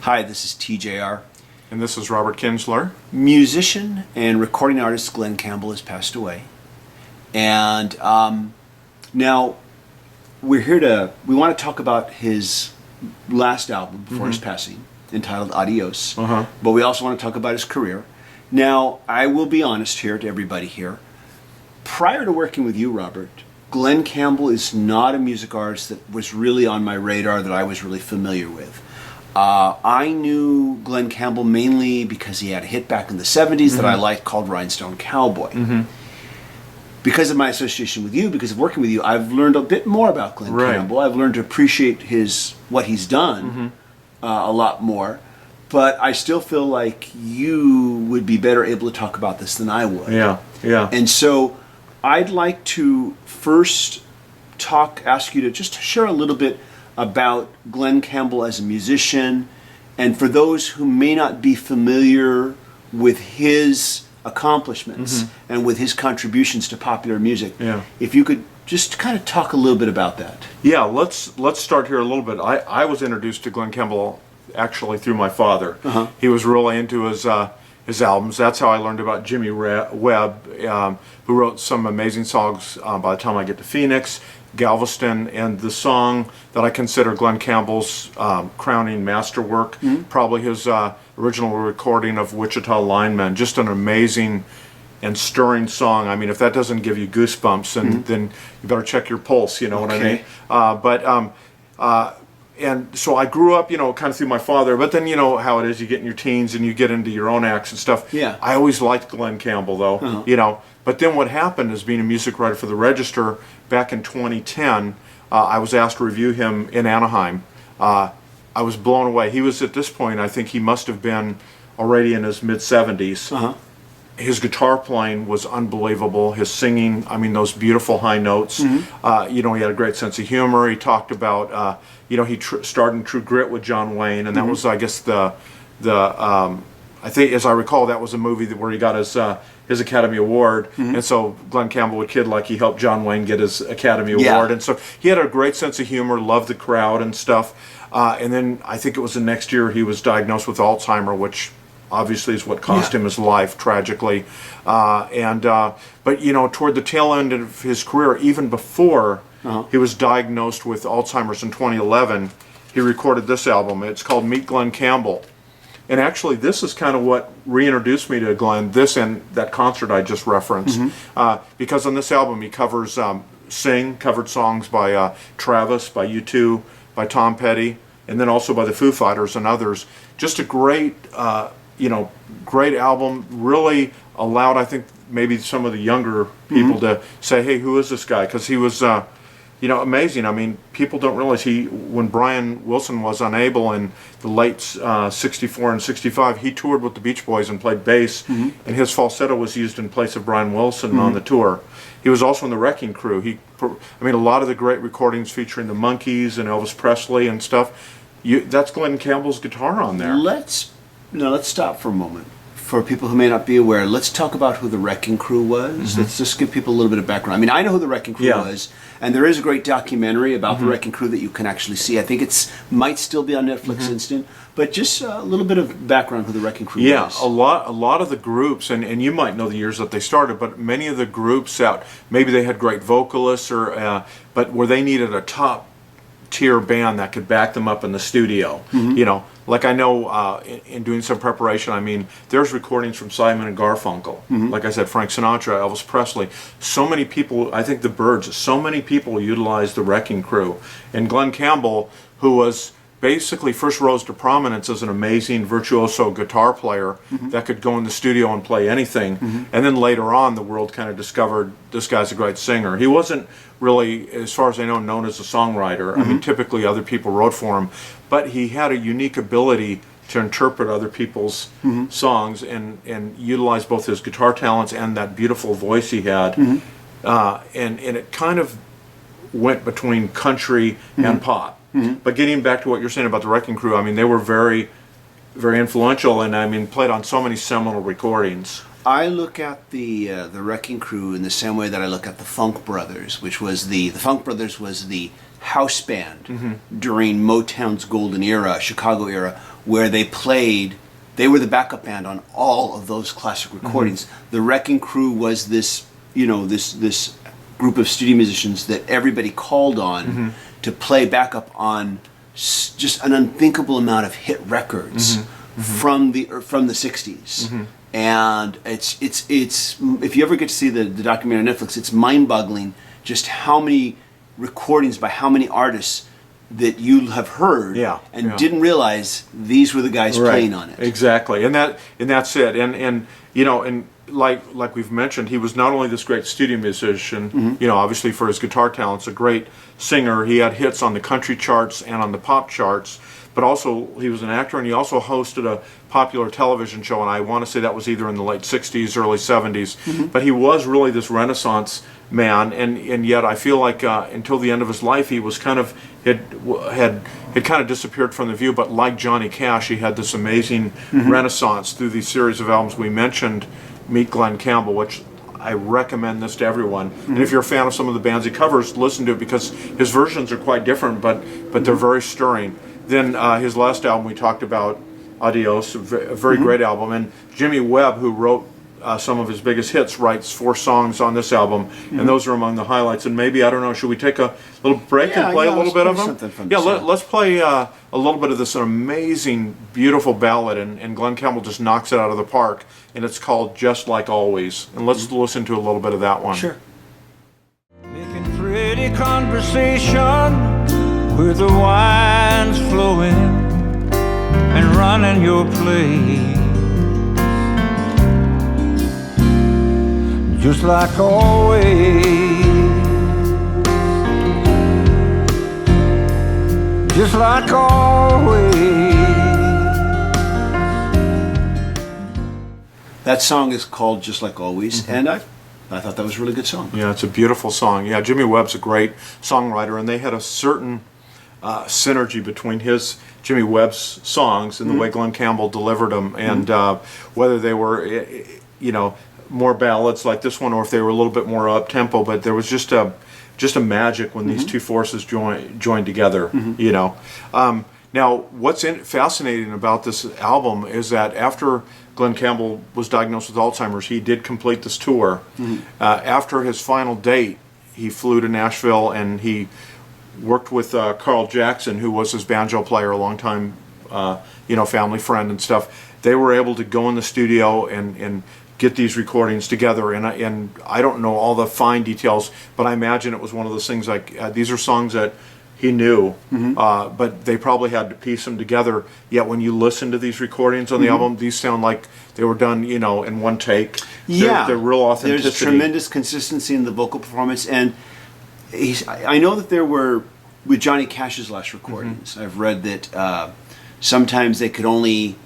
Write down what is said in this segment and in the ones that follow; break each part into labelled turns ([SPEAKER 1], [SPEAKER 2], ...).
[SPEAKER 1] Hi, this is TJR.
[SPEAKER 2] And this is Robert Kinsler.
[SPEAKER 1] Musician and recording artist Glen Campbell has passed away. And now we want to talk about his last album before his passing, entitled Adios. But we also want to talk about his career. Now, I will be honest here to everybody here. Prior to working with you, Robert, Glen Campbell is not a music artist that was really on my radar, that I was really familiar with. I knew Glen Campbell mainly because he had a hit back in the 70s that I liked called Rhinestone Cowboy. Because of my association with you, because of working with you, I've learned a bit more about Glen Campbell. I've learned to appreciate what he's done a lot more. But I still feel like you would be better able to talk about this than I would.
[SPEAKER 2] Yeah.
[SPEAKER 1] And so I'd like to first ask you to just share a little bit about Glen Campbell as a musician, and for those who may not be familiar with his accomplishments and with his contributions to popular music, if you could just kind of talk a little bit about that.
[SPEAKER 2] Yeah, let's start here a little bit. I was introduced to Glen Campbell actually through my father. He was really into his albums. That's how I learned about Jimmy Webb, who wrote some amazing songs, By the Time I Get to Phoenix, Galveston, and the song that I consider Glen Campbell's crowning masterwork, probably his original recording of Wichita Lineman. Just an amazing and stirring song. I mean, if that doesn't give you goosebumps, then you better check your pulse, you know what I mean? And so I grew up, kind of through my father, but then you know how it is, you get in your teens and you get into your own acts and stuff.
[SPEAKER 1] Yeah.
[SPEAKER 2] I always liked Glen Campbell though, But then what happened is, being a music writer for the Register back in 2010, I was asked to review him in Anaheim. I was blown away. He was, at this point, I think he must have been already in his mid-70s. His guitar playing was unbelievable. His singing, I mean, those beautiful high notes. He had a great sense of humor. He talked about, he starred in True Grit with John Wayne, and that was, I guess, I think, as I recall, that was a movie where he got his Academy Award, and so Glen Campbell would kid like he helped John Wayne get his Academy Award, and so he had a great sense of humor, loved the crowd and stuff. And then I think it was the next year he was diagnosed with Alzheimer's, which obviously is what cost him his life tragically. But toward the tail end of his career, even before he was diagnosed with Alzheimer's in 2011, he recorded this album. It's called Meet Glen Campbell. And actually, this is kind of what reintroduced me to Glen, this and that concert I just referenced. Because on this album, he covers covered songs by Travis, by U2, by Tom Petty, and then also by the Foo Fighters and others. Just a great, great album. Really allowed, I think, maybe some of the younger people to say, hey, who is this guy? Because he was... amazing. I mean, people don't realize when Brian Wilson was unable in the late 64 and 65, he toured with the Beach Boys and played bass, and his falsetto was used in place of Brian Wilson on the tour. He was also in the Wrecking Crew. A lot of the great recordings featuring the Monkees and Elvis Presley and stuff, that's Glen Campbell's guitar on there.
[SPEAKER 1] Let's stop for a moment. For people who may not be aware, let's talk about who the Wrecking Crew was. Let's just give people a little bit of background. I mean, I know who the Wrecking Crew was, and there is a great documentary about the Wrecking Crew that you can actually see. I think it might still be on Netflix Instant, but just a little bit of background who the Wrecking Crew was.
[SPEAKER 2] Yeah, a lot of the groups, and you might know the years that they started, but many of the groups maybe they had great vocalists, but where they needed a top tier band that could back them up in the studio. Like I know in doing some preparation, I mean, there's recordings from Simon and Garfunkel. Like I said, Frank Sinatra, Elvis Presley. So many people, I think the Byrds, so many people utilized the Wrecking Crew. And Glen Campbell, who was basically first rose to prominence as an amazing virtuoso guitar player that could go in the studio and play anything. And then later on, the world kind of discovered this guy's a great singer. He wasn't really, as far as I know, known as a songwriter. I mean, typically other people wrote for him, but he had a unique ability to interpret other people's songs and utilize both his guitar talents and that beautiful voice he had. And it kind of went between country and pop. But getting back to what you're saying about the Wrecking Crew, I mean, they were very, very influential, and I mean, played on so many seminal recordings.
[SPEAKER 1] I look at the Wrecking Crew in the same way that I look at the Funk Brothers, which was the Funk Brothers was the house band during Motown's golden era, Chicago era, where they played. They were the backup band on all of those classic recordings. The Wrecking Crew was this, this group of studio musicians that everybody called on to play backup on just an unthinkable amount of hit records from the 60s. And it's if you ever get to see the documentary on Netflix, it's mind-boggling just how many recordings by how many artists that you have heard and didn't realize these were the guys playing on it.
[SPEAKER 2] Exactly, and that's it. And like we've mentioned, he was not only this great studio musician, obviously for his guitar talents, a great singer. He had hits on the country charts and on the pop charts, but also he was an actor, and he also hosted a popular television show, and I want to say that was either in the late 60s, early 70s. But he was really this Renaissance man, and yet I feel like until the end of his life, he was kind of had kind of disappeared from the view. But like Johnny Cash, he had this amazing renaissance through these series of albums. We mentioned Meet Glen Campbell, which I recommend this to everyone. And if you're a fan of some of the bands he covers, listen to it, because his versions are quite different, but they're very stirring. Then his last album we talked about, Adios, a very great album. And Jimmy Webb, who wrote some of his biggest hits, writes 4 songs on this album, and those are among the highlights. And maybe, I don't know, should we take a little break and play a little bit of them? Let's play a little bit of this amazing, beautiful ballad, and Glen Campbell just knocks it out of the park, and it's called Just Like Always. And let's listen to a little bit of that one.
[SPEAKER 1] Sure.
[SPEAKER 3] Making pretty conversation with the wine's flowing and running your place. Just like always, just like always.
[SPEAKER 1] That song is called Just Like Always, and I thought that was a really good song.
[SPEAKER 2] Yeah, it's a beautiful song. Yeah, Jimmy Webb's a great songwriter, and they had a certain synergy between Jimmy Webb's songs and the way Glen Campbell delivered them, and whether they were, more ballads like this one, or if they were a little bit more up tempo. But there was just a magic when these two forces joined together. Now, what's fascinating about this album is that after Glen Campbell was diagnosed with Alzheimer's, he did complete this tour. After his final date, he flew to Nashville, and he worked with Carl Jackson, who was his banjo player, a longtime family friend and stuff. They were able to go in the studio and get these recordings together, and I don't know all the fine details, but I imagine it was one of those things like these are songs that he knew, but they probably had to piece them together. Yet when you listen to these recordings on the album, these sound like they were done, in one take. They're real authenticity.
[SPEAKER 1] There's tremendous consistency in the vocal performance, and I know that there were, with Johnny Cash's last recordings, I've read that sometimes they could only,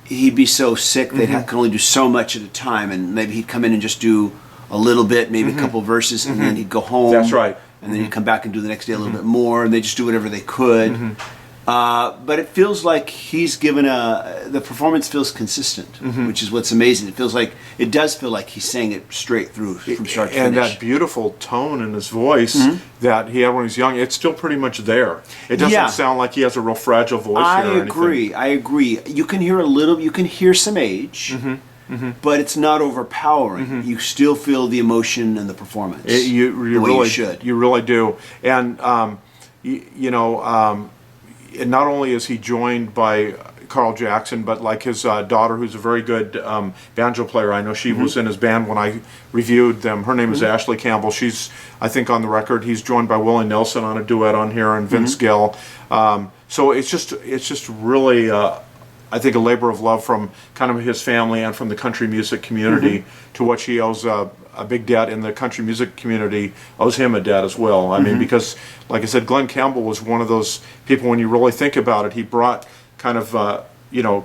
[SPEAKER 1] he'd be so sick they could only do so much at a time, and maybe he'd come in and just do a little bit, maybe a couple verses, and then he'd go home.
[SPEAKER 2] That's right.
[SPEAKER 1] And then he'd come back and do the next day a little bit more, and they just do whatever they could. But it feels like he's given the performance feels consistent, which is what's amazing. It does feel like he's saying it straight through from start to finish.
[SPEAKER 2] And that beautiful tone in his voice that he had when he was young, it's still pretty much there. It doesn't sound like he has a real fragile voice here or anything.
[SPEAKER 1] I agree. You can hear some age, but it's not overpowering. You still feel the emotion and the performance.
[SPEAKER 2] You really
[SPEAKER 1] should.
[SPEAKER 2] You really do. And and not only is he joined by Carl Jackson, but like his daughter, who's a very good banjo player. I know she was in his band when I reviewed them. Her name is Ashley Campbell. She's, I think, on the record. He's joined by Willie Nelson on a duet on here, and Vince Gill. So it's just really, I think, a labor of love from kind of his family and from the country music community, to which he owes a big debt, in the country music community owes him a debt as well. I mean, because, like I said, Glen Campbell was one of those people, when you really think about it, he brought kind of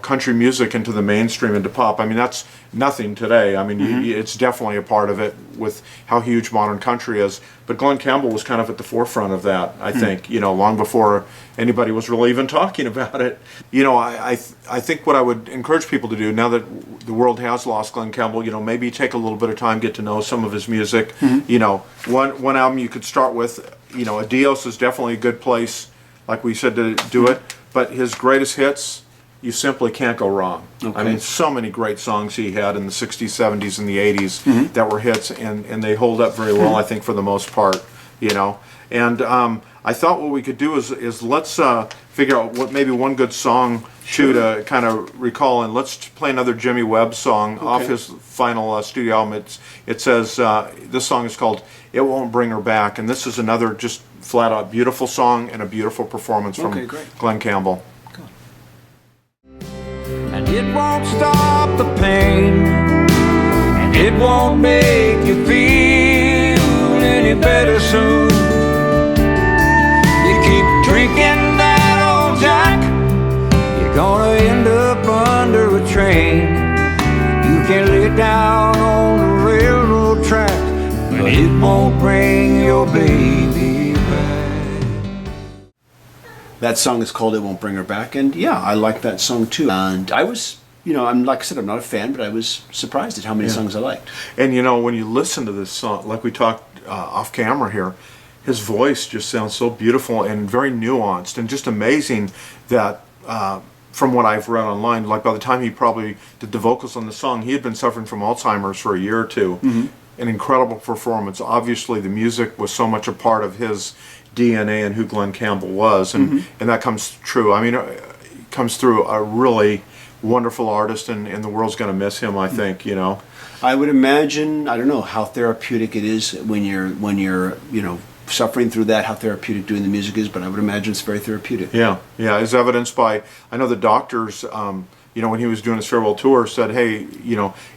[SPEAKER 2] country music into the mainstream, into pop. I mean, that's nothing today. I mean, it's definitely a part of it with how huge modern country is. But Glen Campbell was kind of at the forefront of that, I think, long before anybody was really even talking about it. I think what I would encourage people to do now that the world has lost Glen Campbell, maybe take a little bit of time, get to know some of his music. One album you could start with, Adios is definitely a good place, like we said, to do it. But his greatest hits, you simply can't go wrong.
[SPEAKER 1] Okay.
[SPEAKER 2] I mean, so many great songs he had in the 60s, 70s, and the 80s that were hits, and they hold up very well, I think, for the most part, And I thought what we could do is let's figure out what maybe one good song to kind of recall, and let's play another Jimmy Webb song off his final studio album. It says, this song is called It Won't Bring Her Back, and this is another just flat-out beautiful song and a beautiful performance from Glen Campbell.
[SPEAKER 3] And it won't stop the pain, and it won't make you feel any better soon. You keep drinking that old Jack, you're gonna end up under a train. You can lay down on the railroad track, but it won't bring your baby back.
[SPEAKER 1] That song is called It Won't Bring Her Back, and yeah, I like that song too. And I was, I'm like I said, I'm not a fan, but I was surprised at how many songs I liked.
[SPEAKER 2] And when you listen to this song, like we talked off camera here, his voice just sounds so beautiful and very nuanced, and just amazing that from what I've read online, like by the time he probably did the vocals on the song, he had been suffering from Alzheimer's for a year or two. An incredible performance. Obviously, the music was so much a part of his DNA and who Glen Campbell was, and that comes true. I mean, it comes through a really wonderful artist, and the world's going to miss him, I think,
[SPEAKER 1] I would imagine, I don't know how therapeutic it is when you're suffering through that, how therapeutic doing the music is, but I would imagine it's very therapeutic.
[SPEAKER 2] Yeah, as evidenced by, I know the doctors, when he was doing his farewell tour, said, hey,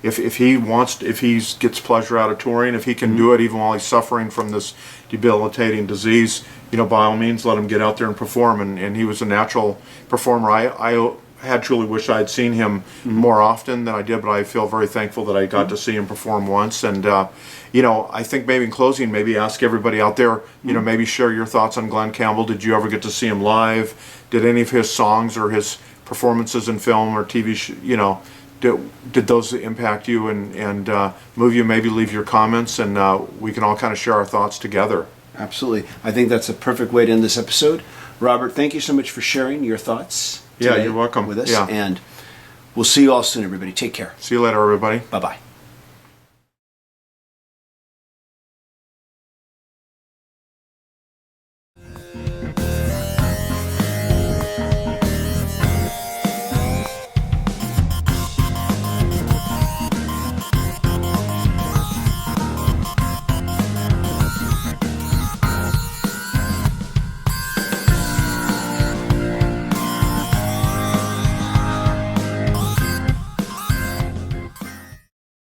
[SPEAKER 2] if he gets pleasure out of touring, if he can do it even while he's suffering from this debilitating disease, by all means, let him get out there and perform. And he was a natural performer. I had truly wished I had seen him more often than I did, but I feel very thankful that I got to see him perform once. And I think maybe in closing, maybe ask everybody out there, maybe share your thoughts on Glen Campbell. Did you ever get to see him live? Did any of his songs or his performances in film or TV, did those impact you and move you? Maybe leave your comments, and we can all kind of share our thoughts together.
[SPEAKER 1] Absolutely. I think that's a perfect way to end this episode. Robert, thank you so much for sharing your thoughts today.
[SPEAKER 2] You're welcome
[SPEAKER 1] with us. And we'll see you all soon, everybody. Take care.
[SPEAKER 2] See you later, everybody.
[SPEAKER 1] Bye-bye.